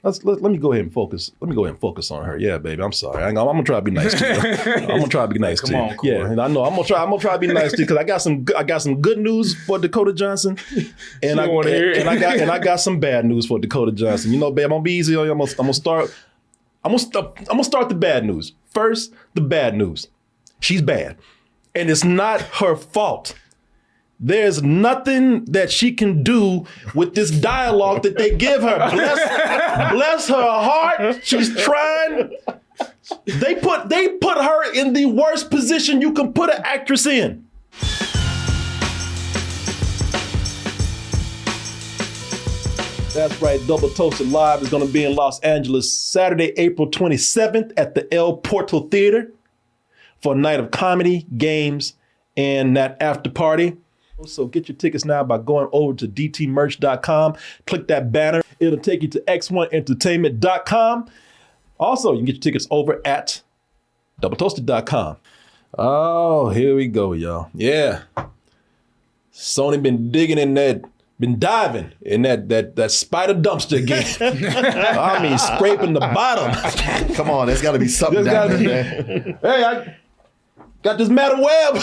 let me go ahead and focus. Let me go ahead and focus on her. Yeah, baby. I'm sorry. I'm gonna try to be nice to you. I'm gonna try to be nice to you. Come on, Corey. Yeah, and I know I'm gonna try to be nice to you because I got some good news for Dakota Johnson, and I got some bad news for Dakota Johnson. You know, babe, I'm gonna be easy on you. I'm gonna start the bad news first. The bad news. She's bad, and it's not her fault. There's nothing that she can do with this dialogue that they give her. Bless her heart. She's trying. They put her in the worst position you can put an actress in. That's right. Double Toasted Live is going to be in Los Angeles Saturday, April 27th at the El Portal Theater for a night of comedy, games, and that after party. So get your tickets now by going over to dtmerch.com. Click that banner. It'll take you to x1entertainment.com. Also, you can get your tickets over at doubletoasted.com. Oh, here we go, y'all. Yeah. Sony been diving in that spider dumpster again. I mean, scraping the bottom. Come on, there's got to be something down there. Hey, I got this Madam Web.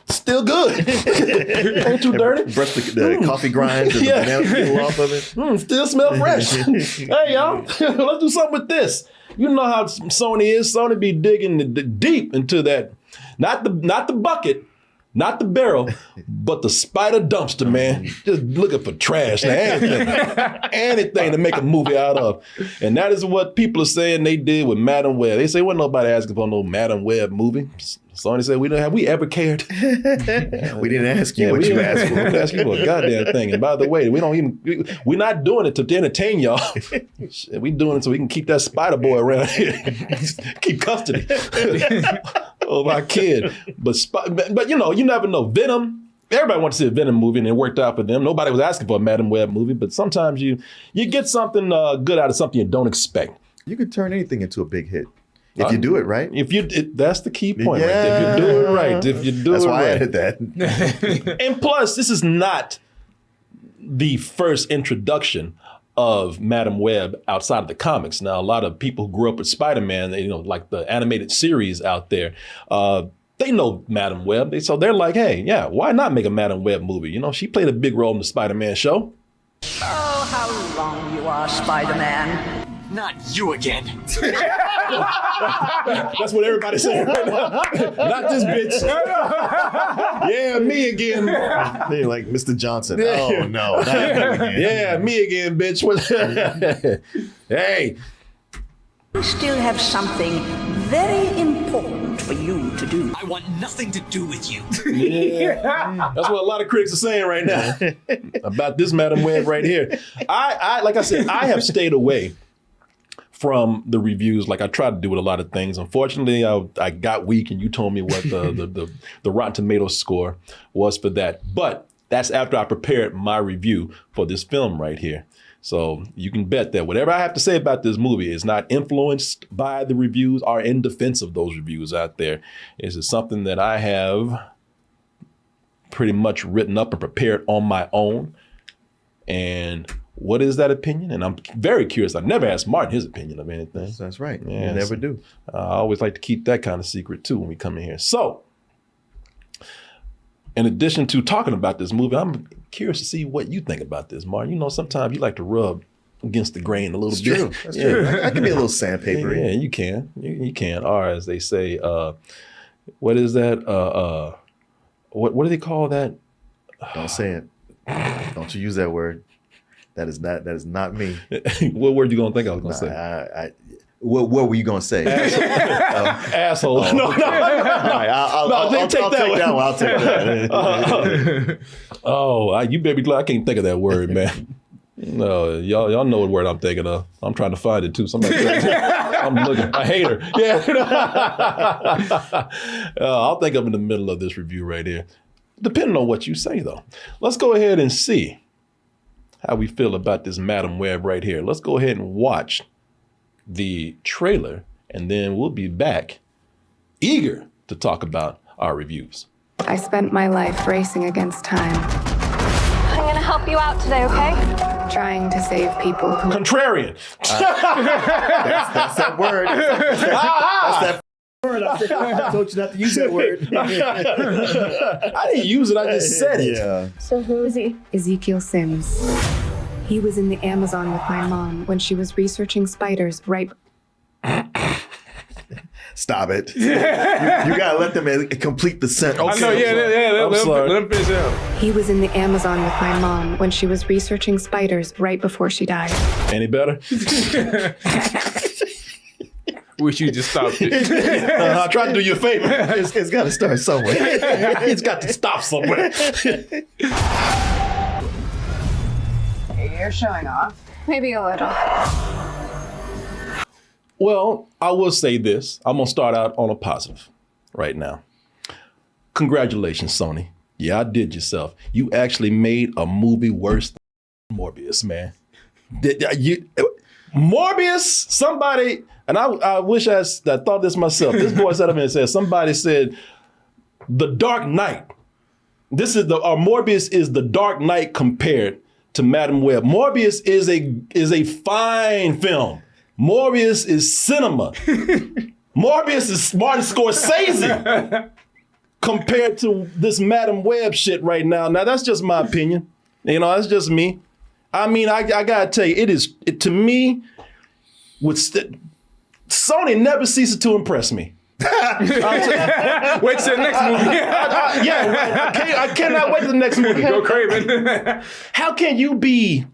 Still good. Ain't too dirty. Brush the coffee grinds and the banana peel off of it. Still smell fresh. Hey, y'all, let's do something with this. You know how Sony is. Sony be digging deep into that. Not the bucket, not the barrel, but the spider dumpster, man. Just looking for trash. Anything to make a movie out of. And that is what people are saying they did with Madam Web. They say, wasn't nobody asking for no Madam Web movie. Sony said, have we ever cared? We didn't ask you what you asked for. We didn't ask you for a goddamn thing. And by the way, we're not doing it to entertain y'all. We doing it so we can keep that spider boy around here. Keep custody of our kid. But you know, you never know. Venom, everybody wants to see a Venom movie and it worked out for them. Nobody was asking for a Madam Web movie, but sometimes you get something good out of something you don't expect. You could turn anything into a big hit. If you do it right. That's the key point, right there. If you do it right. That's why I added that. And plus, this is not the first introduction of Madam Web outside of the comics. Now, a lot of people who grew up with Spider-Man, like the animated series out there, they know Madam Web. So they're like, hey, yeah, why not make a Madam Web movie? You know, she played a big role in the Spider-Man show. Oh, how long you are, Spider-Man. Not you again. That's what everybody's saying right now. Not this bitch. Yeah, me again. They're like Mr. Johnson. Oh, no. Not you again. Yeah, me again, bitch. Hey. We still have something very important for you to do. I want nothing to do with you. Yeah. That's what a lot of critics are saying right now about this Madam Web right here. I like I said, I have stayed away from the reviews, like I try to do with a lot of things. Unfortunately, I got weak, and you told me what the Rotten Tomatoes score was for that. But that's after I prepared my review for this film right here. So you can bet that whatever I have to say about this movie is not influenced by the reviews or in defense of those reviews out there. It's just something that I have pretty much written up and prepared on my own. And what is that opinion? And I'm very curious. I never asked Martin his opinion of anything. That's right. Yeah, you never do. I always like to keep that kind of secret too when we come in here. So, in addition to talking about this movie, I'm curious to see what you think about this, Martin. You know, sometimes you like to rub against the grain a little bit. True. That's true. I can be a little sandpapery. Yeah, you can. You can. Or as they say, what is that? What do they call that? Don't say it. Don't you use that word. That is not me. What word you gonna think I was gonna say? What were you gonna say? Asshole. Oh, no. I'll take that one. I'll take that. You better be glad I can't think of that word, man. No, y'all know what word I'm thinking of. I'm trying to find it too. Somebody I'm looking. I hate her. Yeah. I'll think of in the middle of this review right here. Depending on what you say, though. Let's go ahead and see how we feel about this Madam Web right here. Let's go ahead and watch the trailer, and then we'll be back eager to talk about our reviews. I spent my life racing against time. I'm gonna help you out today, okay? trying to save people who... Contrarian. That's that word. That's that word. I told you not to use that word. I didn't use it. I just said it. Yeah. So who is he? Ezekiel Sims. He was in the Amazon with my mom when she was researching spiders right... Stop it. You gotta let them complete the sentence. I know, I'm sorry. let him finish it out. He was in the Amazon with my mom when she was researching spiders right before she died. Any better? Wish you just stopped it. I tried to do you a favor. It's got to start somewhere. It's got to stop somewhere. You're showing off. Maybe a little. Well, I will say this. I'm going to start out on a positive right now. Congratulations, Sony. Yeah, I did yourself. You actually made a movie worse than Morbius, man. Morbius, somebody, and I wish I thought this myself. This boy sat up and said, somebody said, The Dark Knight. Morbius is The Dark Knight compared to Madam Web. Morbius is a fine film. Morbius is cinema. Morbius is Martin Scorsese compared to this Madam Web shit right now. Now, that's just my opinion. You know, that's just me. I mean, I gotta tell you, to me, Sony never ceases to impress me. Wait till the next movie. I cannot wait till the next movie. Go Craven. How can you be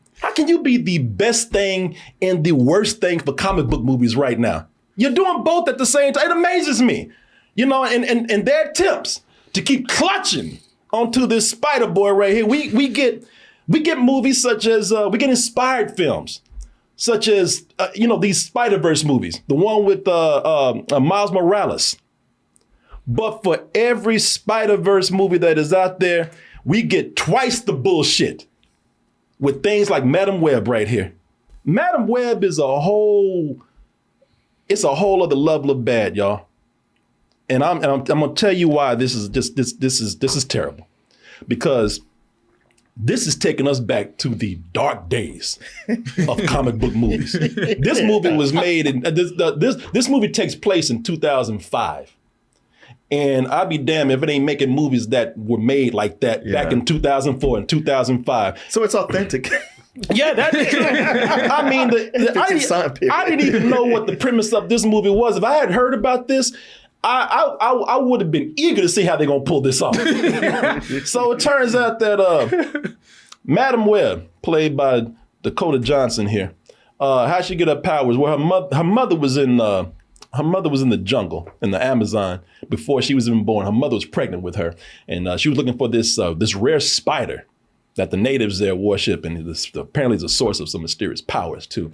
the best thing and the worst thing for comic book movies right now? You're doing both at the same time. It amazes me. You know, and their attempts to keep clutching onto this Spider Boy right here. We get movies such as we get inspired films, such as these Spider-Verse movies, the one with Miles Morales. But for every Spider-Verse movie that is out there, we get twice the bullshit with things like Madam Web right here. Madam Web is a whole other level of bad, y'all. And I'm gonna tell you why this is terrible. Because this is taking us back to the dark days of comic book movies. This movie was made in this movie takes place in 2005. And I'll be damned if it ain't making movies that were made like that back in 2004 and 2005. So it's authentic. Yeah, that is true. I mean, I didn't even know what the premise of this movie was. If I had heard about this, I would have been eager to see how they're going to pull this off. So it turns out that Madam Web, played by Dakota Johnson here, how she get her powers? Well, her mother was in the jungle in the Amazon before she was even born. Her mother was pregnant with her, and she was looking for this rare spider that the natives there worship, and this apparently is a source of some mysterious powers too.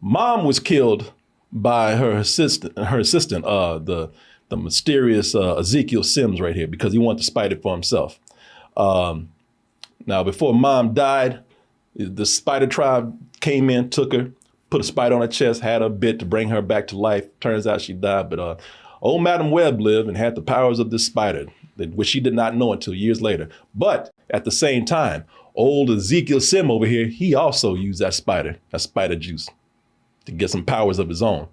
Mom was killed by her assistant, the mysterious Ezekiel Sims right here, because he wanted the spider for himself. Now, before Mom died, the spider tribe came in, took her, put a spider on her chest, had her bit to bring her back to life. Turns out she died, but old Madam Web lived and had the powers of this spider, which she did not know until years later. But at the same time, old Ezekiel Sim over here, he also used that spider juice to get some powers of his own.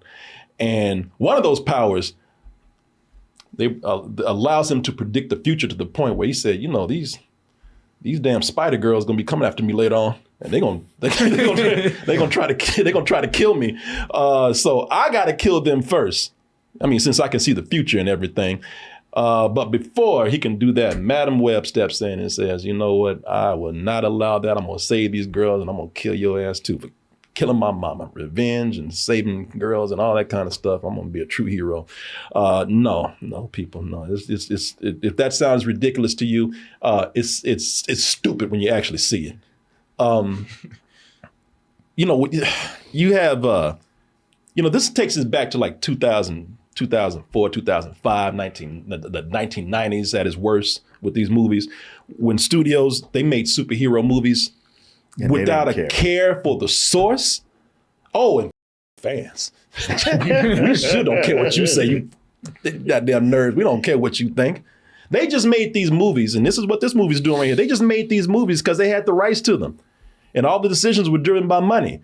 And one of those powers, allows him to predict the future to the point where he said, these damn spider girls gonna be coming after me later on, and they're gonna try to kill me. So I gotta kill them first. I mean, since I can see the future and everything. But before he can do that, Madam Web steps in and says, you know what? I will not allow that. I'm gonna save these girls, and I'm gonna kill your ass too for killing my mama. Revenge and saving girls and all that kind of stuff. I'm gonna be a true hero. No, people, no. It's if that sounds ridiculous to you, it's stupid when you actually see it. You have this takes us back to like 2000, 2004, 2005, the 1990s at its worst with these movies, when studios, they made superhero movies without a care for the source. Oh, and fans. You sure don't care what you say. You goddamn nerds. We don't care what you think. They just made these movies, and this is what this movie's doing right here. They just made these movies because they had the rights to them. And all the decisions were driven by money.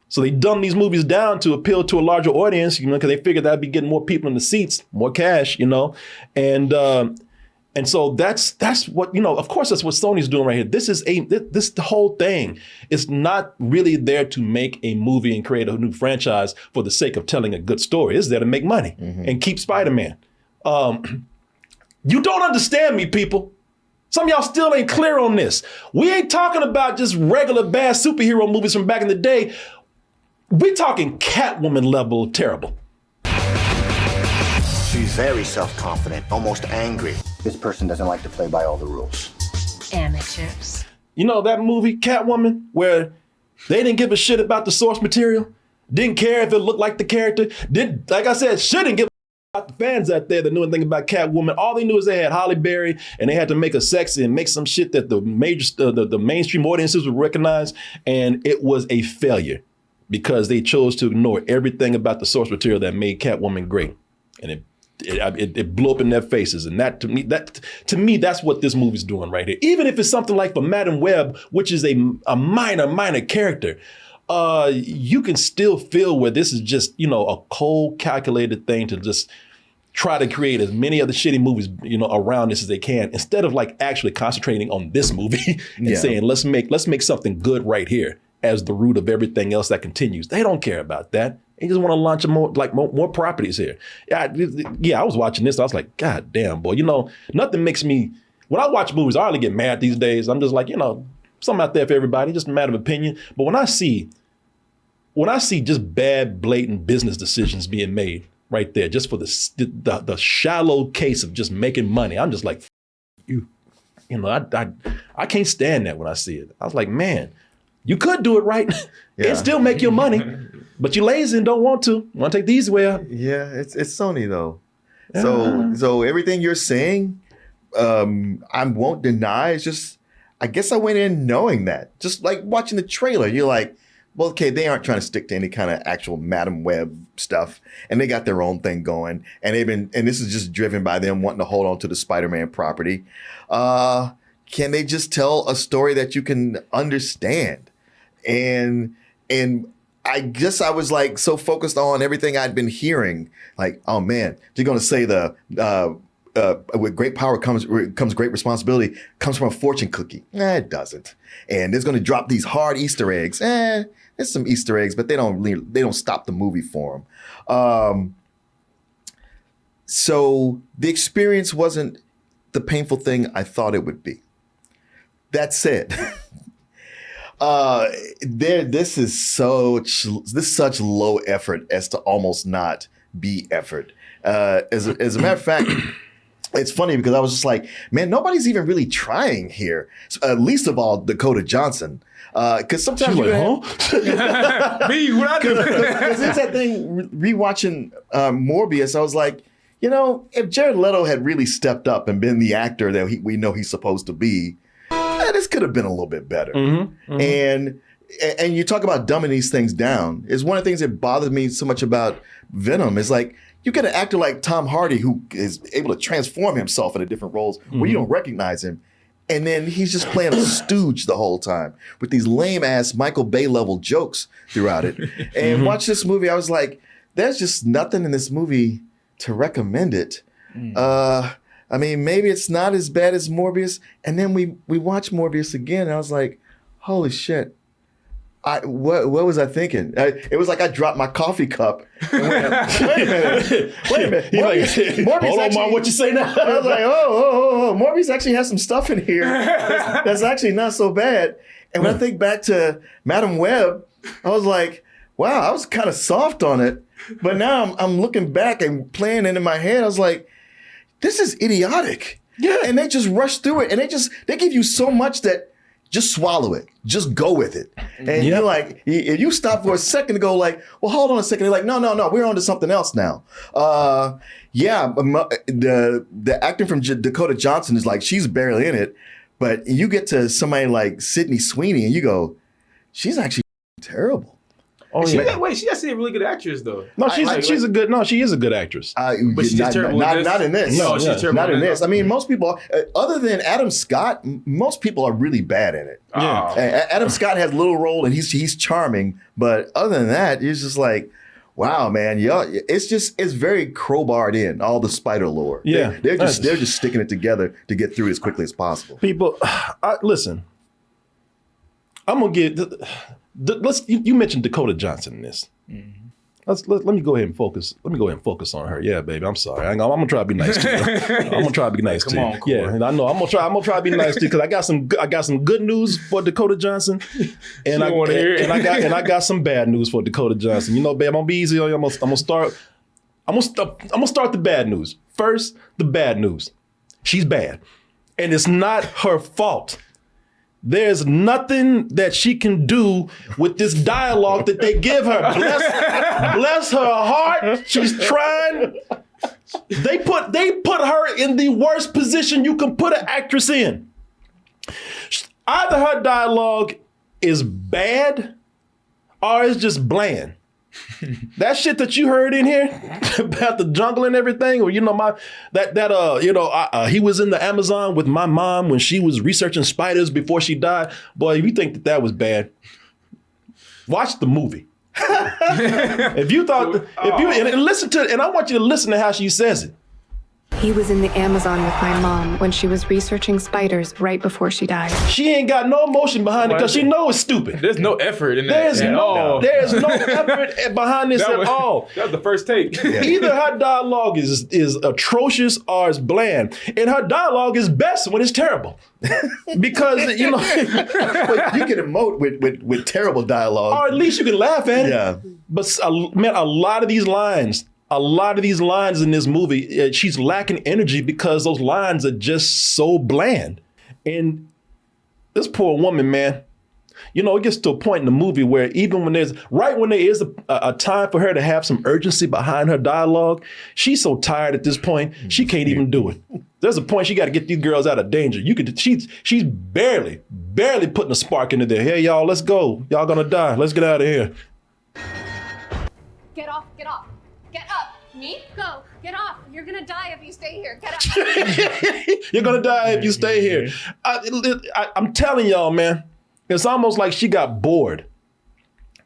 So they dumbed these movies down to appeal to a larger audience, because they figured that'd be getting more people in the seats, more cash, And so that's what, of course, that's what Sony's doing right here. This the whole thing is not really there to make a movie and create a new franchise for the sake of telling a good story. It's there to make money and keep Spider-Man. You don't understand me, people. Some of y'all still ain't clear on this. We ain't talking about just regular bad superhero movies from back in the day. We're talking Catwoman level terrible. She's very self-confident, almost angry. This person doesn't like to play by all the rules. Amateurs. You know that movie, Catwoman, where they didn't give a shit about the source material? Didn't care if it looked like the character? Like I said, shouldn't give about the fans out there that knew anything about Catwoman. All they knew is they had Halle Berry and they had to make her sexy and make some shit that the mainstream audiences would recognize, and it was a failure because they chose to ignore everything about the source material that made Catwoman great, and it blew up in their faces. And that to me, that's what this movie's doing right here. Even if it's something like for Madam Web, which is a minor character, you can still feel where this is just, a cold, calculated thing to just try to create as many other shitty movies, around this as they can, instead of like actually concentrating on this movie and saying, let's make something good right here as the root of everything else that continues. They don't care about that. They just want to launch more properties here. I was watching this. I was like, God damn, boy. Nothing makes me, when I watch movies, I hardly get mad these days. I'm just like, something out there for everybody, just a matter of opinion. But when I see just bad, blatant business decisions being made right there, just for the shallow case of just making money, I'm just like, I can't stand that when I see it. I was like, man, you could do it right and still make your money, but you're lazy and don't want to. You want to take the easy way out. Yeah, it's Sony though. So everything you're saying, I won't deny. It's just, I guess I went in knowing that. Just like watching the trailer, you're like, well, okay, they aren't trying to stick to any kind of actual Madam Web stuff, and they got their own thing going, and this is just driven by them wanting to hold on to the Spider-Man property. Can they just tell a story that you can understand? And I guess I was like so focused on everything I'd been hearing, like, oh man, they're going to say with great power comes great responsibility, comes from a fortune cookie. It doesn't. And it's going to drop these hard Easter eggs. There's some Easter eggs, but they don't stop the movie for them. So the experience wasn't the painful thing I thought it would be. That said, this is such low effort as to almost not be effort. As a matter of fact, it's funny because I was just like, man, nobody's even really trying here. Least of all, Dakota Johnson. Because sometimes she's like, me, what I do? Because it's that thing, rewatching Morbius, I was like, if Jared Leto had really stepped up and been the actor that we know he's supposed to be, this could have been a little bit better. And you talk about dumbing these things down. It's one of the things that bothers me so much about Venom is like, you get an actor like Tom Hardy who is able to transform himself into different roles where you don't recognize him. And then he's just playing a stooge the whole time with these lame ass Michael Bay level jokes throughout it. And watch this movie, I was like, there's just nothing in this movie to recommend it. I mean, maybe it's not as bad as Morbius. And then we watched Morbius again, and I was like, holy shit. What was I thinking? It was like I dropped my coffee cup and went, wait a minute. Morbius hold on, actually, Mom, what you say now? I was like, oh, Morbius actually has some stuff in here that's actually not so bad. And when I think back to Madam Web, I was like, wow, I was kind of soft on it. But now I'm looking back and playing it in my head. I was like, this is idiotic. Yeah. And they just rush through it. And they give you so much that just swallow it. Just go with it. And you're like, if you stop for a second to go like, well, hold on a second. They're like, no, we're on to something else now. The acting from Dakota Johnson is like, she's barely in it. But you get to somebody like Sydney Sweeney and you go, she's actually terrible. Oh She yeah. wait, she's actually a really good actress though. No, she is a good actress. But she's just terrible at this? Not in this. No, she's terrible Not at in this. this. I mean, most people, other than Adam Scott, most people are really bad at it. Yeah. Adam Scott has a little role and he's charming, but other than that, it's just like, wow, man, it's very crowbarred in all the spider lore. Yeah. they're just sticking it together to get through as quickly as possible. People, listen. I'm gonna get. You mentioned Dakota Johnson in this. Let me go ahead and focus. Let me go ahead and focus on her. Yeah, baby. I'm sorry. I'm gonna try to be nice to you. I'm gonna try to be nice to you. on, Corey. Yeah, and I know I'm gonna try to be nice to you because I got some good news for Dakota Johnson, and I got some bad news for Dakota Johnson. You know, babe, I'm gonna be easy on you. I'm gonna start the bad news first. The bad news. She's bad, and it's not her fault. There's nothing that she can do with this dialogue that they give her. Bless her heart. She's trying. They put her in the worst position you can put an actress in. Either her dialogue is bad or it's just bland. That shit that you heard in here about the jungle and everything, or he was in the Amazon with my mom when she was researching spiders before she died. Boy, if you think that was bad, watch the movie. And listen to it, and I want you to listen to how she says it. He was in the Amazon with my mom when she was researching spiders right before she died. She ain't got no emotion behind it because she knows it's stupid. There's no effort in that. There's no effort behind this at all. That was the first take. Either her dialogue is atrocious or it's bland. And her dialogue is best when it's terrible. Because, But you can emote with terrible dialogue. or at least you can laugh at it. Yeah. But man, a lot of these lines in this movie, she's lacking energy because those lines are just so bland. And this poor woman, man, it gets to a point in the movie where even when there is a time for her to have some urgency behind her dialogue, she's so tired at this point, she can't even do it. There's a point she got to get these girls out of danger. She's barely putting a spark into there. Hey, y'all, let's go. Y'all gonna die. Let's get out of here. Get off. Get up. Me? Go. Get off. You're gonna die if you stay here. Get up. You're gonna die if you stay here. I'm telling y'all, man, it's almost like she got bored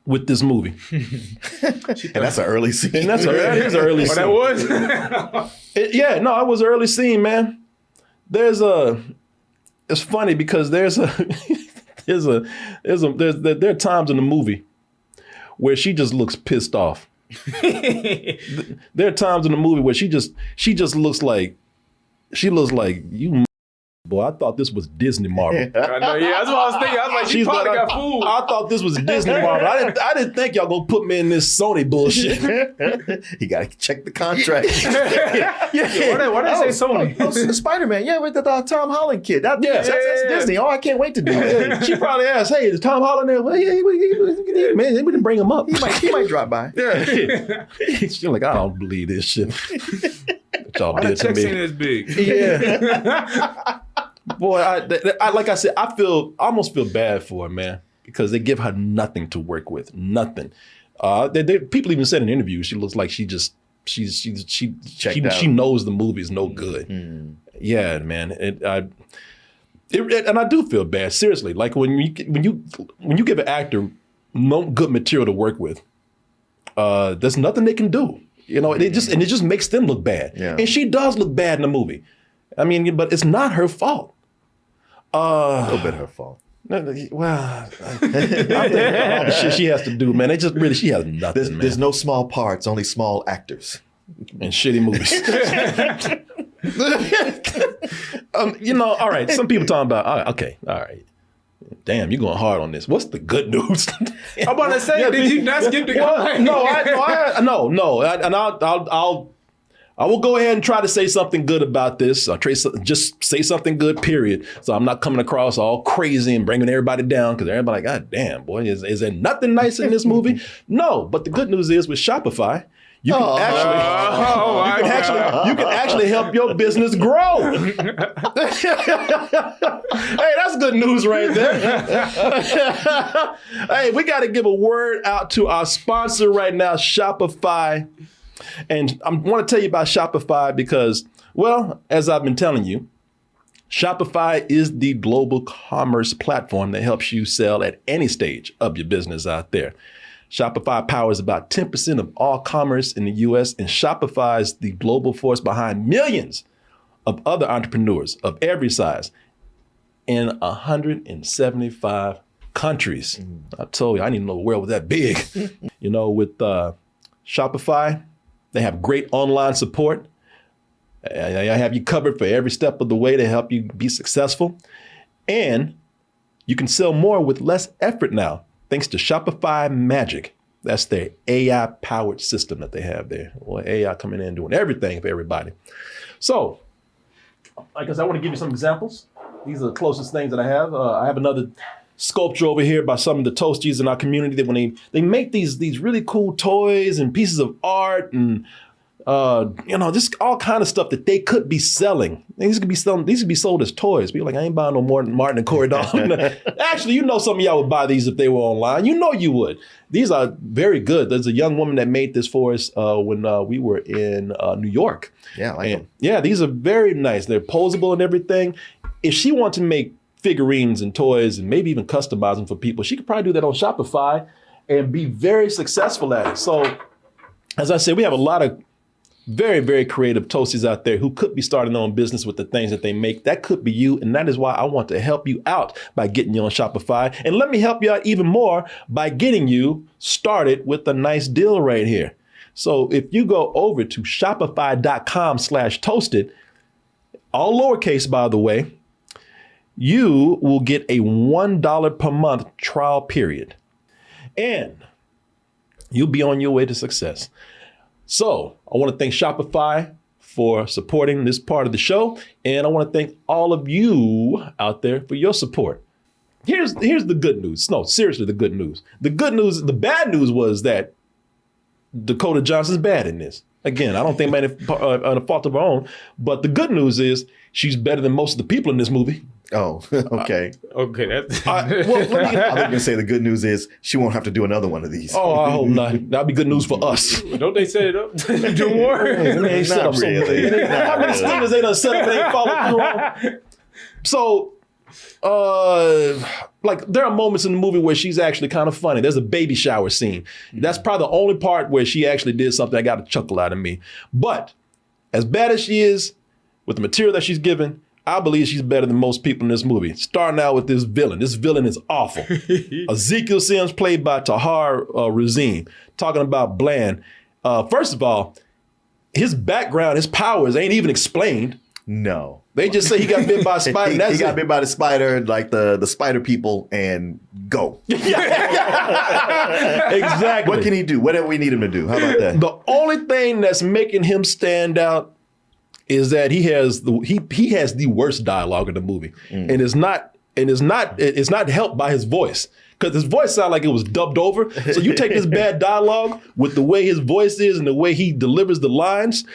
with this movie. And that's an early scene. And that is an early scene. That was? It was an early scene, man. It's funny because there are times in the movie where she just looks pissed off. There are times in the movie where she just looks like you. Boy, I thought this was Disney Marvel. I know, yeah, that's what I was thinking. I was like, she probably got fooled. I thought this was Disney Marvel. I didn't think y'all gonna put me in this Sony bullshit. You gotta check the contract. Why did they say Sony? Spider-Man, yeah, with the Tom Holland kid. That's Disney. Oh, I can't wait to do it. She probably asked, "Hey, is Tom Holland there?" Well, yeah, man, we didn't bring him up. He might drop by. Yeah. She's like, I don't believe this shit. What y'all did to Check me. ain't as big. Yeah. Boy, I like I said, I almost feel bad for her, man, because they give her nothing to work with, nothing. People even said in interviews she looks like she knows the movie is no good. Mm. Yeah, man, and I do feel bad, seriously. Like when you give an actor no good material to work with, there's nothing they can do. It just makes them look bad. Yeah. And she does look bad in the movie. I mean, but it's not her fault. A little bit her fault. Well, I think all the shit she has to do, man, she has nothing, man. There's no small parts, only small actors. And shitty movies. All right, some people talking about, okay, all right. Damn, you're going hard on this. What's the good news? I'm about to say, did you not skip the guy? No. I will go ahead and try to say something good about this. Just say something good, period. So I'm not coming across all crazy and bringing everybody down because everybody like, God damn, boy, is there nothing nice in this movie? No, but the good news is with Shopify, you can actually help your business grow. Hey, that's good news right there. Hey, we got to give a word out to our sponsor right now, Shopify. And I want to tell you about Shopify because, well, as I've been telling you, Shopify is the global commerce platform that helps you sell at any stage of your business out there. Shopify powers about 10% of all commerce in the US, and Shopify is the global force behind millions of other entrepreneurs of every size in 175 countries. I told you, I didn't even know the world was that big. You know, with Shopify, they have great online support. I have you covered for every step of the way to help you be successful. And you can sell more with less effort now, thanks to Shopify Magic. That's their AI-powered system that they have there. Well, AI coming in and doing everything for everybody. So, like I said, I want to give you some examples. These are the closest things that I have. I have another sculpture over here by some of the toasties in our community that when they make these really cool toys and pieces of art and just all kind of stuff that they could be selling. These could be sold as toys. People are like, I ain't buying no more Martin and Corey Dalton. Actually, some of y'all would buy these if they were online. You would. These are very good. There's a young woman that made this for us when we were in New York. Yeah, I like them. Yeah, these are very nice. They're posable and everything. If she wants to make figurines and toys and maybe even customize them for people, she could probably do that on Shopify and be very successful at it. So, as I said, we have a lot of very, very creative toasties out there who could be starting their own business with the things that they make. That could be you. And that is why I want to help you out by getting you on Shopify. And let me help you out even more by getting you started with a nice deal right here. So if you go over to shopify.com/toasted, all lowercase, by the way, you will get a $1 per month trial period. And you'll be on your way to success. So I want to thank Shopify for supporting this part of the show. And I want to thank all of you out there for your support. Here's the good news. No, seriously, the good news. The bad news was that Dakota Johnson's bad in this. Again, I don't think on a fault of her own. But the good news is she's better than most of the people in this movie. Oh, okay. Okay, that's... I was going to say the good news is she won't have to do another one of these. Oh, I hope not. That'll be good news for us. Don't they set it up? Do more? Not really. How many stingers they done set up and they follow through on? So, there are moments in the movie where she's actually kind of funny. There's a baby shower scene. That's probably the only part where she actually did something that got a chuckle out of me. But as bad as she is with the material that she's given, I believe she's better than most people in this movie. Starting out with this villain. This villain is awful. Ezekiel Sims, played by Tahar Razim, talking about Bland. First of all, his background, his powers ain't even explained. No. They just say he got bit by a spider. he got bit by the spider, like the spider people, and go. Exactly. What can he do? Whatever we need him to do. How about that? The only thing that's making him stand out is that he has the worst dialogue in the movie, and it's not helped by his voice, because his voice sounded like it was dubbed over. So you take this bad dialogue with the way his voice is and the way he delivers the lines.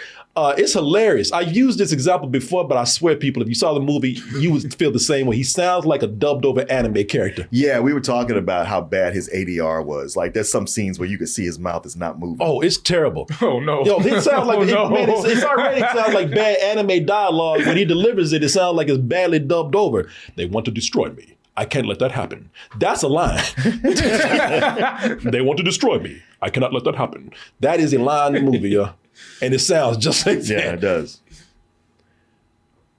It's hilarious. I used this example before, but I swear, people, if you saw the movie, you would feel the same way. He sounds like a dubbed over anime character. Yeah, we were talking about how bad his ADR was. Like, there's some scenes where you could see his mouth is not moving. Oh, it's terrible. Oh, no. Yo, it sounds like it already sounds like bad anime dialogue. When he delivers it, it sounds like it's badly dubbed over. They want to destroy me. I can't let that happen. That's a line. They want to destroy me. I cannot let that happen. That is a line in the movie, and it sounds just like that. Yeah, it does.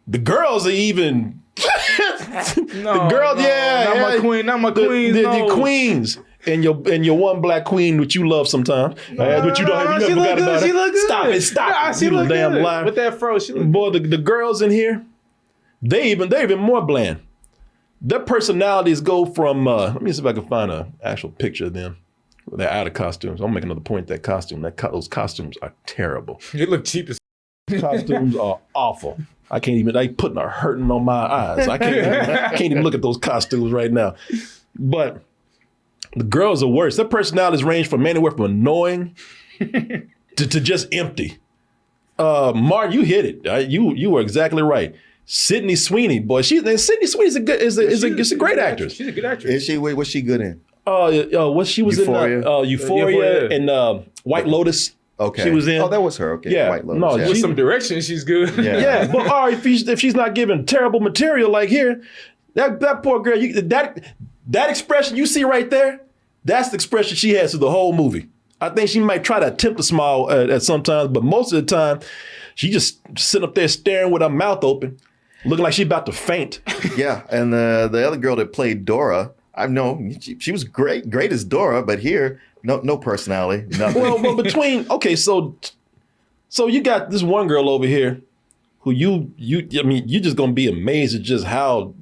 The girls are even... No, the girls, not my queens. The queens. And your one black queen, which you love sometimes. But you don't have, you never forgot about She look good. Stop Nah, it. she You look damn good. liar. With that fro, she look Boy, the girls in here, they're even more bland. Their personalities go from, let me see if I can find an actual picture of them. They're out of costumes. I'll make another point. Those costumes are terrible. They look cheap as Costumes are awful. I can't even. They putting a hurting on my eyes. I can't even look at those costumes right now. But the girls are worse. Their personalities range from anywhere from annoying to just empty. Martin, you hit it. You were exactly right. Sydney Sweeney, boy, Sydney Sweeney's a great actress. She's a good actress. Is she? What's she good in? What she was Euphoria? in Euphoria and White Lotus. Okay. She was in. Oh, that was her. Okay. Yeah. White Lotus. No, yeah. With some direction, she's good. Yeah, but all right, if she's not giving terrible material like here, that poor girl, that expression you see right there, that's the expression she has through the whole movie. I think she might try to attempt to smile at sometimes, but most of the time, she just sitting up there staring with her mouth open, looking like she's about to faint. Yeah, and the other girl that played Dora, I know she was great as Dora, but here, no personality, nothing. Well, so you got this one girl over here who you're just gonna be amazed at just how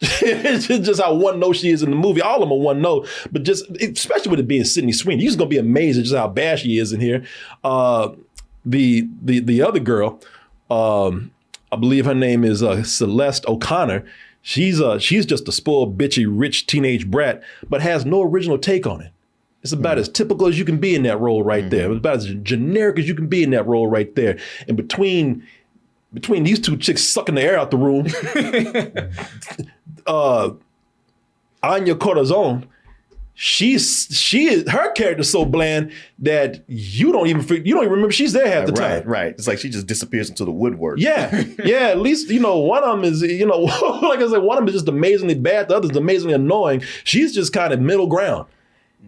just how one note she is in the movie. All of them are one note, but just especially with it being Sydney Sweeney, you're just gonna be amazed at just how bad she is in here. The other girl, I believe her name is Celeste O'Connor. She's just a spoiled, bitchy, rich teenage brat, but has no original take on it. It's about as typical as you can be in that role right there. It's about as generic as you can be in that role right there. And between these two chicks sucking the air out the room, Anya Corazon, her character's so bland that you don't even remember she's there half the time. Right. It's like she just disappears into the woodwork. Yeah. At least one of them is like I said, one of them is just amazingly bad. The other's amazingly annoying. She's just kind of middle ground.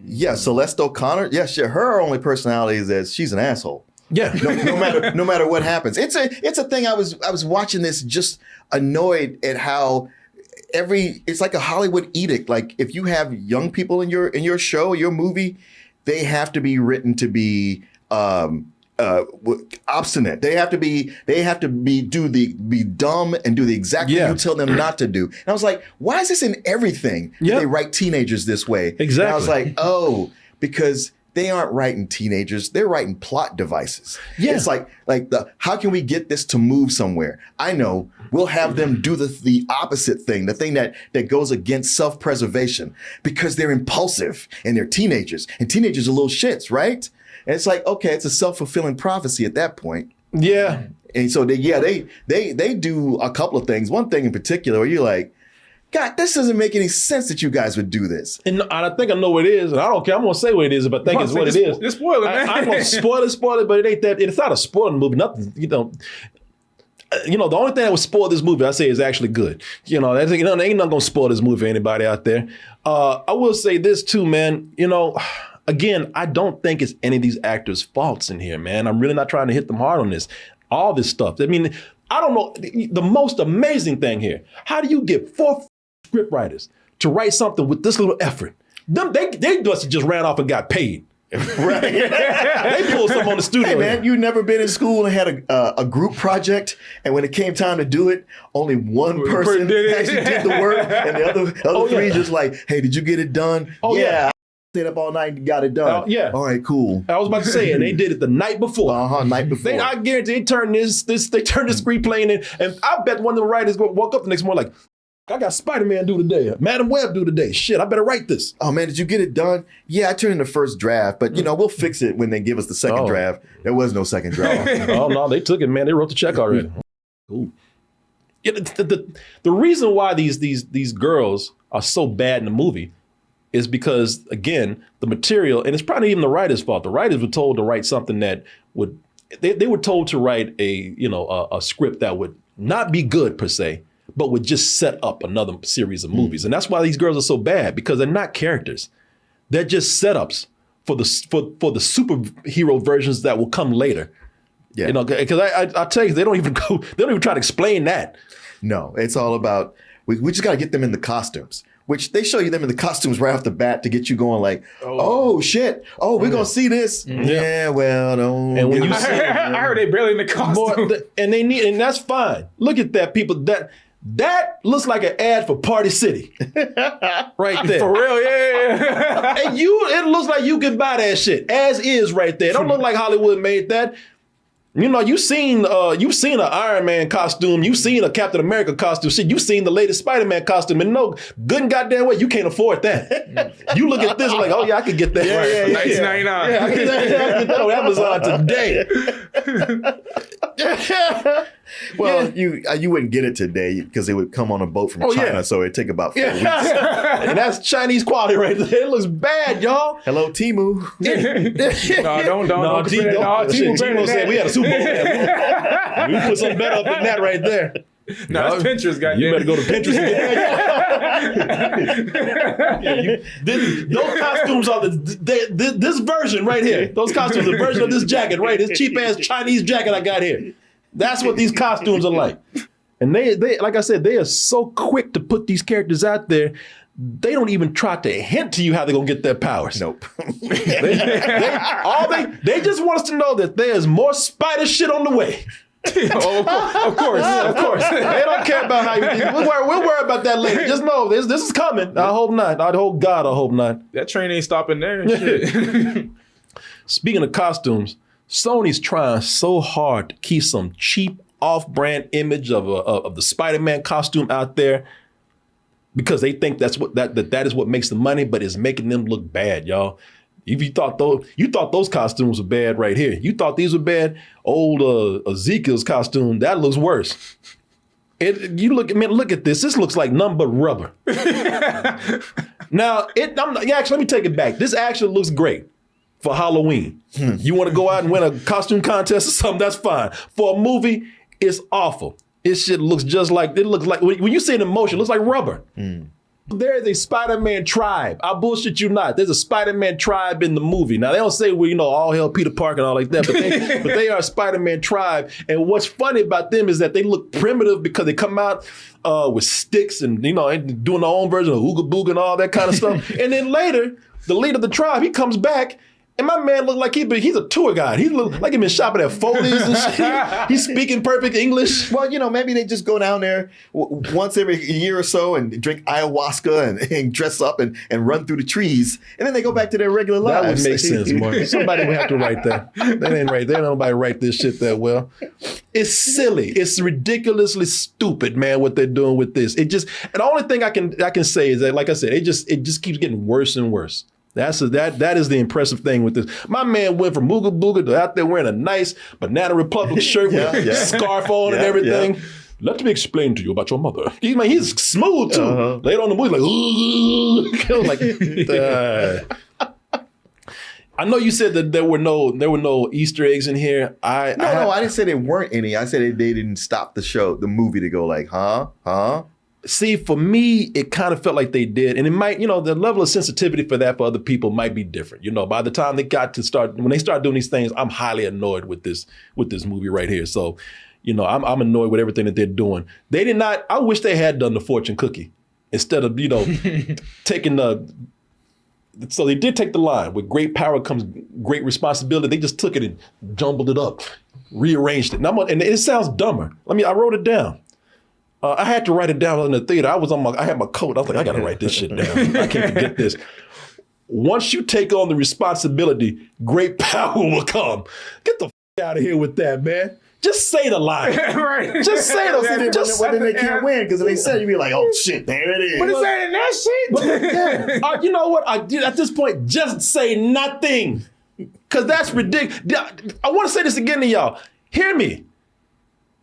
Yeah, Celeste O'Connor. Yeah, her only personality is that she's an asshole. Yeah. No matter what happens. It's a thing. I was watching this just annoyed at how it's like a Hollywood edict. Like if you have young people in your show, your movie, they have to be written to be obstinate. They have to be dumb and do the exact thing you tell them not to do. And I was like, why is this in everything? That they write teenagers this way. Exactly. And I was like, oh, because they aren't writing teenagers, they're writing plot devices. Yeah. It's like how can we get this to move somewhere? I know we'll have them do the opposite thing, the thing that goes against self-preservation, because they're impulsive and they're teenagers, and teenagers are little shits, right? And it's like, okay, it's a self-fulfilling prophecy at that point. Yeah. And so they do a couple of things. One thing in particular where you're like, God, this doesn't make any sense that you guys would do this. And I think I know what it is, and I don't care. I'm gonna say what it is if I think it's what it is. Just spoil it, man. I'm gonna spoil it, but it ain't that. It's not a spoiling movie. Nothing. The only thing that would spoil this movie, I say, is actually good. Ain't nothing gonna spoil this movie for anybody out there. I will say this too, man. Again, I don't think it's any of these actors' faults in here, man. I'm really not trying to hit them hard on this. All this stuff. I mean, I don't know. The most amazing thing here, how do you get 4 script writers to write something with this little effort? They just ran off and got paid. Right. They pulled something on the studio. Hey man, you never been in school and had a group project, and when it came time to do it, only one person actually did the work, and the other three just like, hey, did you get it done? Oh yeah. Stayed up all night and got it done. Yeah. All right, cool. I was about to say, and they did it the night before. Night before. I guarantee they turned the screenplay in, and I bet one of the writers woke up the next morning like, I got Spider-Man due today, Madam Web due today. Shit, I better write this. Oh man, did you get it done? Yeah, I turned in the first draft, but we'll fix it when they give us the second draft. There was no second draft. Oh no, they took it, man. They wrote the check already. Cool. Yeah, the reason why these girls are so bad in the movie is because, again, the material, and it's probably even the writer's fault. The writers were told to write something that would, they were told to write a script that would not be good per se, but would just set up another series of movies. And that's why these girls are so bad, because they're not characters. They're just setups for the superhero versions that will come later. Yeah. Because I tell you, they don't even try to explain that. No, it's all about, we just got to get them in the costumes. Which they show you them in the costumes right off the bat to get you going like, oh shit, we're gonna see this. Yeah, well, don't. And when you see, I heard they barely in the costume, and that's fine. Look at that, people. That looks like an ad for Party City, right there. For real, yeah. And it looks like you can buy that shit as is right there. It don't look like Hollywood made that. You know, you've seen an Iron Man costume, you've seen a Captain America costume, shit, you've seen the latest Spider-Man costume, and no good and goddamn way you can't afford that. You look at this like, oh yeah, I could get that. $19.99. Yeah, I can get that on Amazon today. Well, you wouldn't get it today because it would come on a boat from China, so it'd take about 4 weeks. And that's Chinese quality right there. It looks bad, y'all. Hello, Timu. No, don't. Timo said we had a Super Bowl. We put something better up than that right there. No, it's Pinterest, goddamn. You better go to Pinterest and get those costumes are this version right here. Those costumes are the version of this jacket, right? This cheap ass Chinese jacket I got here. That's what these costumes are like. And they like I said, they are so quick to put these characters out there. They don't even try to hint to you how they're gonna get their powers. Nope. They just want us to know that there's more spider shit on the way. Of course. They don't care about how you think. We'll worry about that later. Just know this is coming. I hope not. I hope not. That train ain't stopping there. Shit. Speaking of costumes, Sony's trying so hard to keep some cheap off-brand image of the Spider-Man costume out there because they think that is what makes the money, but it's making them look bad, y'all. If you thought those costumes were bad right here. You thought these were bad. Old Ezekiel's costume, that looks worse. Look at this. This looks like nothing but rubber. Now, actually, let me take it back. This actually looks great for Halloween. You want to go out and win a costume contest or something, that's fine. For a movie, it's awful. This shit looks like, when you see it in motion, it looks like rubber. There is a Spider-Man tribe. I bullshit you not. There's a Spider-Man tribe in the movie. Now, they don't say, well, all hell Peter Parker and all like that, but they are a Spider-Man tribe. And what's funny about them is that they look primitive because they come out with sticks and, and doing their own version of Ooga Booga and all that kind of stuff. And then later, the leader of the tribe, he comes back. And my man looked like he's a tour guide. He looked like he's been shopping at Foley's and shit. He's speaking perfect English. Well, maybe they just go down there once every year or so and drink ayahuasca and dress up and run through the trees. And then they go back to their regular lives. That would make sense, Mark. Somebody would have to write that. That ain't right. There ain't nobody write this shit that well. It's silly. It's ridiculously stupid, man, what they're doing with this. And the only thing I can say is that, like I said, it just keeps getting worse and worse. That is the impressive thing with this. My man went from Ooga Booga to out there wearing a nice Banana Republic shirt with scarf on and everything. Yeah. Let me explain to you about your mother. He's smooth too. Later on the movie, I know you said that there were no Easter eggs in here. I didn't say there weren't any. I said they didn't stop the movie to go like, huh? See, for me, it kind of felt like they did. And it might, the level of sensitivity for that for other people might be different. By the time when they start doing these things, I'm highly annoyed with this movie right here. So, I'm annoyed with everything that they're doing. They did not, I wish they had done the fortune cookie instead of, taking so they did take the line, with great power comes great responsibility. They just took it and jumbled it up, rearranged it. And it sounds dumber. I wrote it down. I had to write it down in the theater. I had my coat. I was like, I got to write this shit down. I can't forget this. Once you take on the responsibility, great power will come. Get the out of here with that, man. Just say the line. Right. Just say the line. Then they can't win because if they said, you'd be like, oh shit, there it is. But is that in that shit? You know what? At this point, just say nothing. Because that's ridiculous. I want to say this again to y'all. Hear me.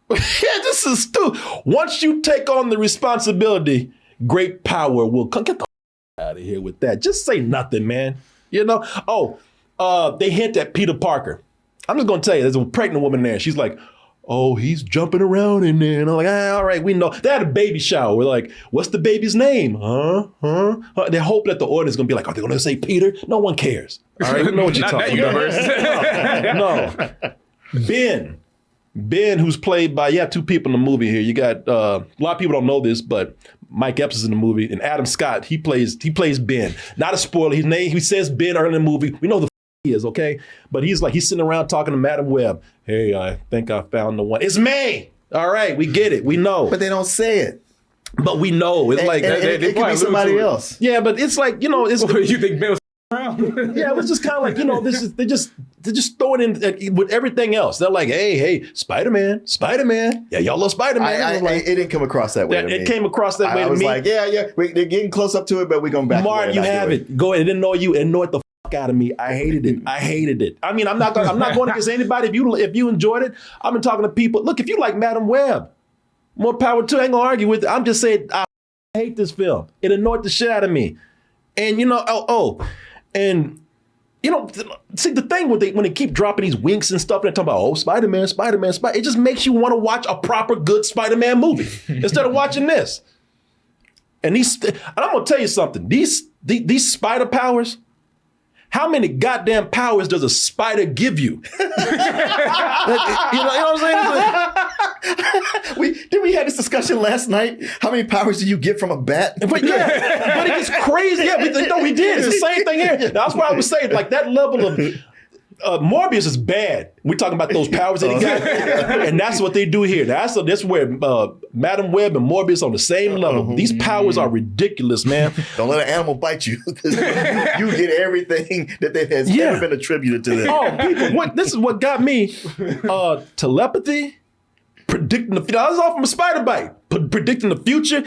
This is stupid. Once you take on the responsibility, great power will come. Get the out of here with that. Just say nothing, man. They hint at Peter Parker. I'm just going to tell you, there's a pregnant woman there. She's like, oh, he's jumping around in there. And I'm like, all right, we know. They had a baby shower. We're like, what's the baby's name? They hope that the audience is going to be like, are they going to say Peter? No one cares. All right, we know what you're talking about. No. Ben, who's played by, you have two people in the movie here. You got, a lot of people don't know this, but Mike Epps is in the movie, and Adam Scott, he plays Ben. Not a spoiler, his name, he says Ben early in the movie. We know the he is, okay? But he's sitting around talking to Madam Web. Hey, I think I found the one. It's May! All right, we get it, we know. But they don't say it. But we know. It's it could be somebody else. Yeah, but it's like, it's... You think Ben was Yeah, it was just kind of like, you know, they just throw it in with everything else. They're like, hey, Spider-Man. Yeah, y'all love Spider-Man. It didn't come across that way to me. It came across that way to me. I was like, yeah, they're getting close up to it, but we're going back. Martin, you have it. Go ahead. It annoy you. It annoyed the fuck out of me. I hated it. I mean, I'm not going against anybody. If you enjoyed it, I've been talking to people. Look, if you like Madam Web, more power to. I ain't gonna argue with it. I'm just saying I hate this film. It annoyed the shit out of me. And you know, and you know, see the thing when they keep dropping these winks and stuff and they're talking about Spider-Man, it just makes you want to watch a proper good Spider-Man movie instead of watching this. And I'm gonna tell you something. These spider powers. How many goddamn powers does a spider give you? You know what I'm saying? We had this discussion last night. How many powers do you get from a bat? But it gets crazy. Yeah, we did. It's the same thing here. That's why I was saying, like, that level of Morbius is bad. We're talking about those powers that he got, and that's what they do here. That's where Madam Web and Morbius on the same level. These powers are ridiculous, man. Don't let an animal bite you, because you get everything that has ever been attributed to them. Oh, people! This is what got me. Telepathy, predicting the future. I was off from a spider bite. Predicting the future.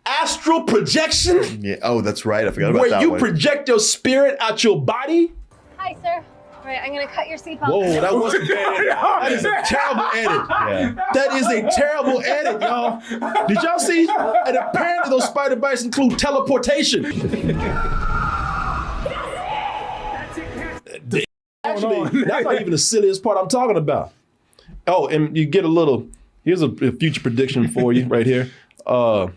Astral projection. Yeah. Oh, that's right. I forgot about that one. Where you one. project your spirit out your body. Hi, sir. All right, I'm gonna cut your seatbelt. Whoa, that wasn't bad. That is a terrible edit. Yeah. That is a terrible edit, y'all. Did y'all see? And apparently those spider bites include teleportation. Actually, that's not even the silliest part I'm talking about. Oh, and you get here's a future prediction for you right here. You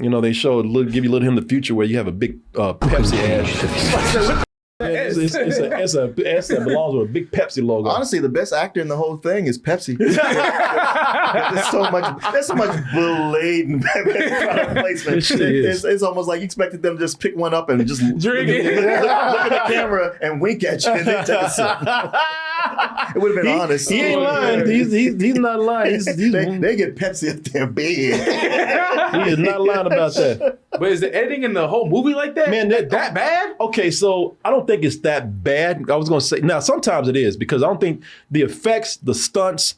know, they give you a little hint in the future where you have a big Pepsi ad. It belongs with a big Pepsi logo. Honestly, the best actor in the whole thing is Pepsi. There's so much blatant product placement. It's almost like you expected them to just pick one up and just drink it, look at the camera and wink at you and then take a sip. It would have been honest. He ain't lying. He's not lying. They get Pepsi at their bed. He is not lying about that. But is the editing in the whole movie like that? Man, that bad? Okay, so I don't think it's that bad. I was going to say, now sometimes it is, because I don't think the effects, the stunts,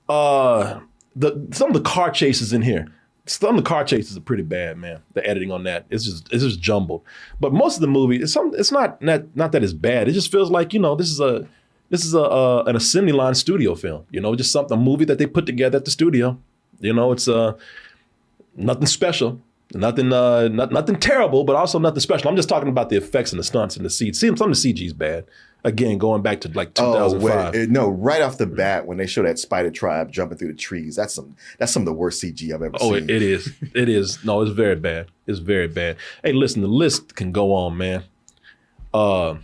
some of the car chases in here, some of the car chases are pretty bad, man. The editing on that, it's just jumbled. But most of the movie, it's not that it's bad. It just feels like, you know, this is an assembly line studio film. You know, just a movie that they put together at the studio. You know, it's nothing special. Nothing terrible, but also nothing special. I'm just talking about the effects and the stunts and the CG. Some of the CG is bad. Again, going back to like 2005. No, right off the bat, when they show that spider tribe jumping through the trees, that's some of the worst CG I've ever seen. Oh, it is. It is. No, it's very bad. It's very bad. Hey, listen, the list can go on, man. Your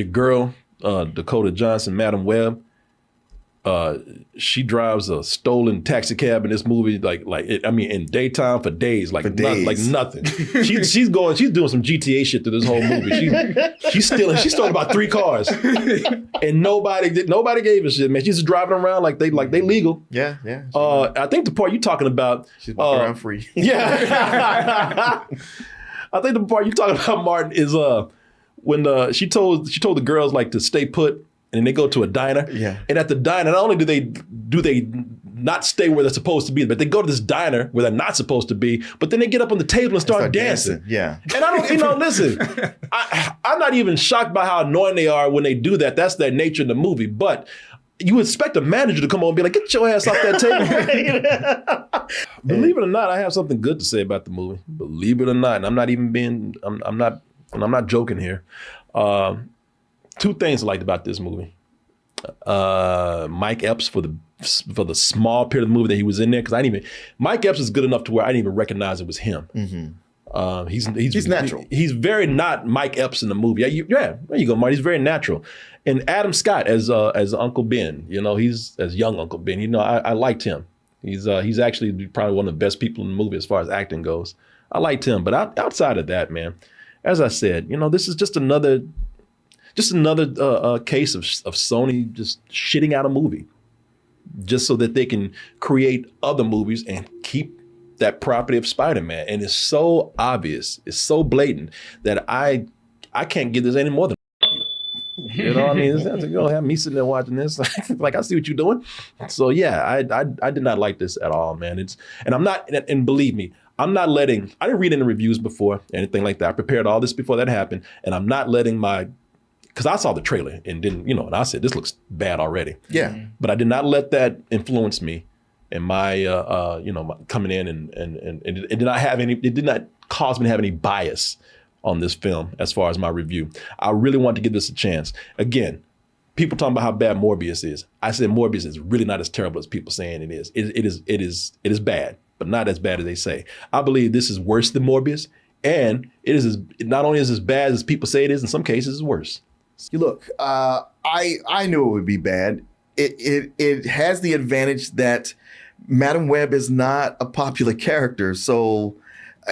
girl, Dakota Johnson, Madam Web. She drives a stolen taxi cab in this movie, in daytime for days, like nothing. She's doing some GTA shit through this whole movie. She's stolen about 3 cars, and nobody gave a shit, man. She's just driving around like they legal. Yeah. I think the part you're talking about, she's walking around free. Yeah. I think the part you're talking about, Martin, is when she told the girls like to stay put. And they go to a diner. Yeah. And at the diner, not only do they not stay where they're supposed to be, but they go to this diner where they're not supposed to be, but then they get up on the table and start dancing. Yeah. And I don't, listen, I'm not even shocked by how annoying they are when they do that. That's their nature in the movie. But you expect a manager to come on and be like, get your ass off that table. Believe it or not, I have something good to say about the movie. Believe it or not. And I'm not even I'm not joking here. 2 things I liked about this movie. Mike Epps for the small period of the movie that he was in there, because Mike Epps is good enough to where I didn't even recognize it was him. Mm-hmm. He's natural. He's very not Mike Epps in the movie. Yeah, there you go, Marty. He's very natural. And Adam Scott as Uncle Ben. You know, he's as young Uncle Ben. You know, I liked him. He's actually probably one of the best people in the movie as far as acting goes. I liked him, but outside of that, man, as I said, you know, this is just another case of Sony just shitting out a movie just so that they can create other movies and keep that property of Spider-Man, and it's so obvious, it's so blatant that I can't give this any more than you know what I mean? It's you know, have me sitting there watching this, like I see what you're doing. So yeah, I did not like this at all, man. And I'm not, and believe me, I didn't read any reviews before, anything like that. I prepared all this before that happened, and I'm not letting because I saw the trailer and didn't, you know, and I said, this looks bad already. Yeah. But I did not let that influence me and my, my coming in and it did not cause me to have any bias on this film as far as my review. I really want to give this a chance. Again, people talking about how bad Morbius is. I said Morbius is really not as terrible as people saying it is. It is bad, but not as bad as they say. I believe this is worse than Morbius, and not only is as bad as people say it is, in some cases it's worse. Look, I knew it would be bad. It has the advantage that Madam Web is not a popular character, so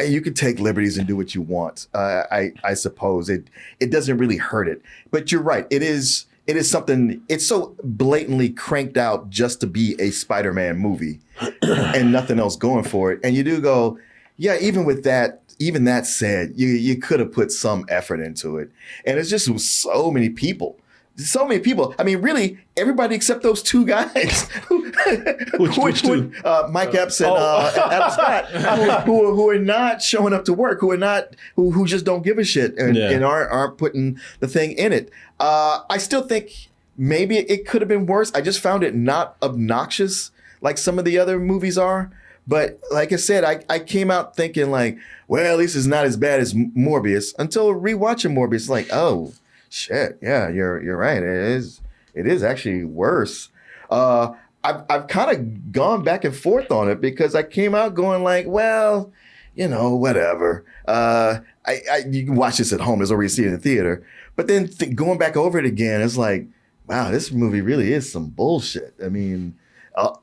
you can take liberties and do what you want. I suppose it doesn't really hurt it. But you're right. It is something. It's so blatantly cranked out just to be a Spider-Man movie, and nothing else going for it. And you do go, yeah. Even with that. Even that said, you could have put some effort into it. And it's just so many people. So many people. I mean, really, everybody except those two guys. Which two? Mike Epps and Adam Scott, who are not showing up to work, who just don't give a shit and aren't putting the thing in it. I still think maybe it could have been worse. I just found it not obnoxious like some of the other movies are. But like I said, I came out thinking like, well, at least it's not as bad as Morbius, until rewatching Morbius, like, oh shit, yeah, you're right. It is actually worse. I've kind of gone back and forth on it because I came out going like, well, you know, whatever. You can watch this at home. There's already see it in the theater. But then going back over it again, it's like, wow, this movie really is some bullshit. I mean,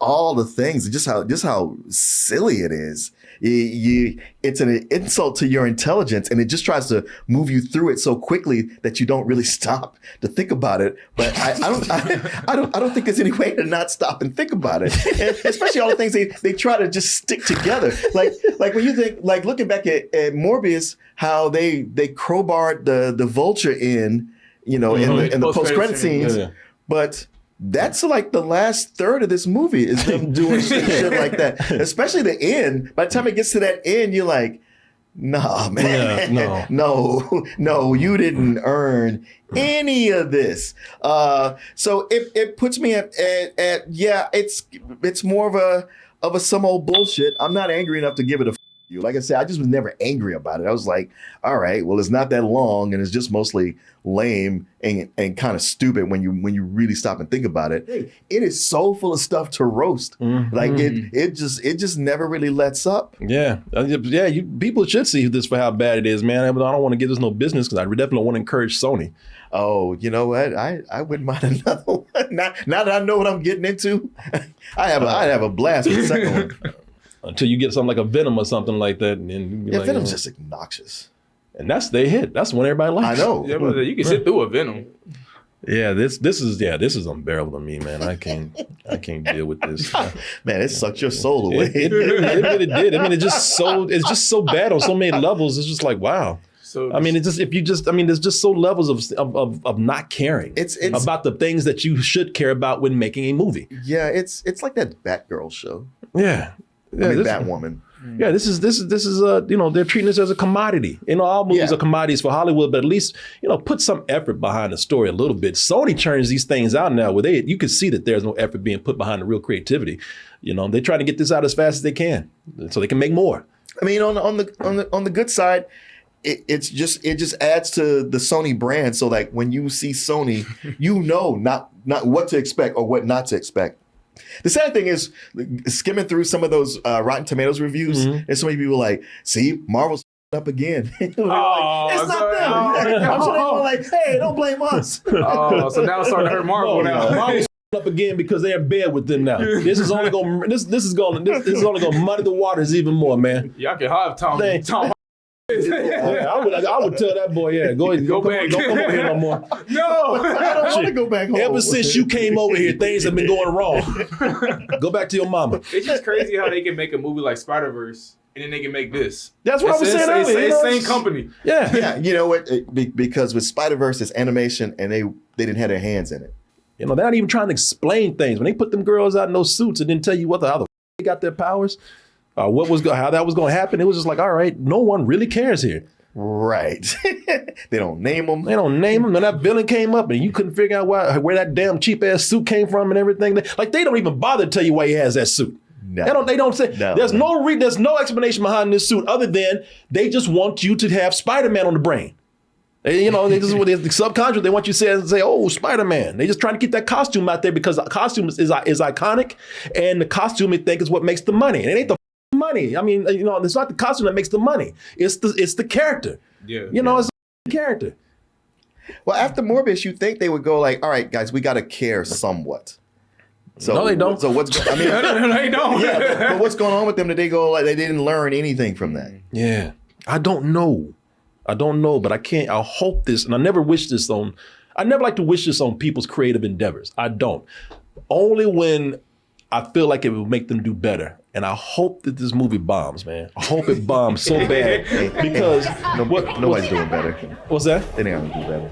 all the things, just how silly it is. It's an insult to your intelligence, and it just tries to move you through it so quickly that you don't really stop to think about it. But I don't think there's any way to not stop and think about it. And especially all the things they try to just stick together. Like when you think, like looking back at Morbius, how they crowbarred the vulture in, you know, in the post-credit scenes, but that's like the last third of this movie is them doing shit like that. Especially the end. By the time it gets to that end, you're like, nah, man. Yeah, no, you didn't earn any of this. So it puts me at yeah, it's more of a some old bullshit. I'm not angry enough to give it a you. Like I said, I just was never angry about it. I was like, all right, well, it's not that long, and it's just mostly lame and kind of stupid when you really stop and think about it. Hey, it is so full of stuff to roast. Mm-hmm. Like it just never really lets up. Yeah, people should see this for how bad it is, man. I don't want to give this no business because I definitely want to encourage Sony. Oh, you know what? I wouldn't mind another one. Now that I know what I'm getting into, I'd have a blast with the second one. Until you get something like a Venom or something like that. And yeah, like, Venom's just obnoxious. And that's their hit. That's what everybody likes. I know. Yeah, but you can sit through a Venom. Yeah, this is unbearable to me, man. I can't deal with this. Man, it sucked your soul away. It really did. I mean, it's just so bad on so many levels. It's just like, wow. So I mean, there's just so levels of not caring. It's about the things that you should care about when making a movie. Yeah, it's like that Batgirl show. Yeah. Yeah, Batwoman. Yeah, this is they're treating this as a commodity. You know, all movies are commodities for Hollywood, but at least, you know, put some effort behind the story a little bit. Sony churns these things out now where you can see that there's no effort being put behind the real creativity. You know, they try to get this out as fast as they can so they can make more. I mean, on the good side, it just adds to the Sony brand. So like when you see Sony, you know not what to expect or what not to expect. The sad thing is, skimming through some of those Rotten Tomatoes reviews, and so many people like, see, Marvel's up again. It's not them. I'm sure they were like, hey, don't blame us. Oh, so now it's starting to hurt Marvel now. Marvel's up again because they're in bed with them now. This is only going to muddy the waters even more, man. Y'all can have Tom Yeah, I would tell that boy, yeah, go ahead, Go don't back. Don't come over here no more. No. I don't want to go back home. Ever since you came over here, things have been going wrong. Go back to your mama. It's just crazy how they can make a movie like Spider-Verse and then they can make this. That's what I was saying earlier. It's the same company. Yeah. Yeah, you know what? Because with Spider-Verse, it's animation, and they didn't have their hands in it. You know, they're not even trying to explain things. When they put them girls out in those suits and didn't tell you how the they got their powers, how that was going to happen, it was just like, all right, no one really cares here. Right. They don't name them. They don't name them. Then that villain came up and you couldn't figure out where that damn cheap ass suit came from and everything. Like they don't even bother to tell you why he has that suit. No. They don't say. No. There's no explanation behind this suit other than they just want you to have Spider-Man on the brain. You know, they just the subconscious. They want you to say, "Oh, Spider-Man." They just trying to get that costume out there because the costume is iconic, and the costume they think is what makes the money. And it ain't the money. I mean, you know, it's not the costume that makes the money. It's the character. Yeah. You know, it's the character. Well, after Morbius, you think they would go like, "All right, guys, we got to care somewhat." So, No, they don't. So what's? I mean, No, they don't. yeah, but what's going on with them that they go like they didn't learn anything from that? Yeah, I don't know, but I can't. I hope this, and I never wish this on. I never like to wish this on people's creative endeavors. I don't. Only when I feel like it will make them do better. And I hope that this movie bombs, man. I hope it bombs so bad because Nobody's doing better. What's that? They ain't gonna do better.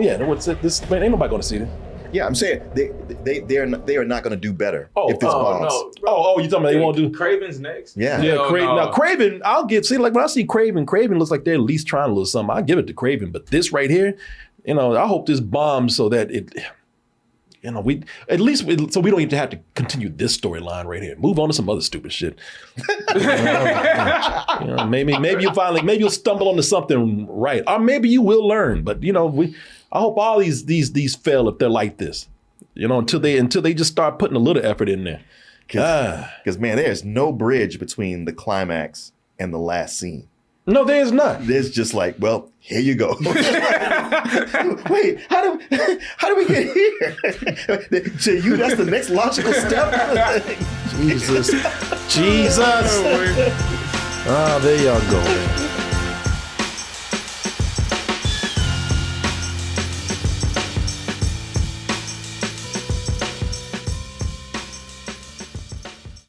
Yeah, what's it? This man, ain't nobody gonna see it. Yeah, I'm saying they are not going to do better if this bombs. No, you talking about they won't do? Craven's next. Yeah. Now Craven, like when I see Craven looks like they're at least trying a little something. I give it to Craven, but this right here, you know, I hope this bombs so that it, you know, so we don't even have to continue this storyline right here. Move on to some other stupid shit. You know, maybe you'll stumble onto something right, or maybe you will learn. But you know, I hope all these fail if they're like this. You know, until they just start putting a little effort in there. Because man, there's no bridge between the climax and the last scene. No, there's not. There's just like, well, here you go. Wait, how do we get here? To you, that's the next logical step. Jesus. Oh, there y'all go, man.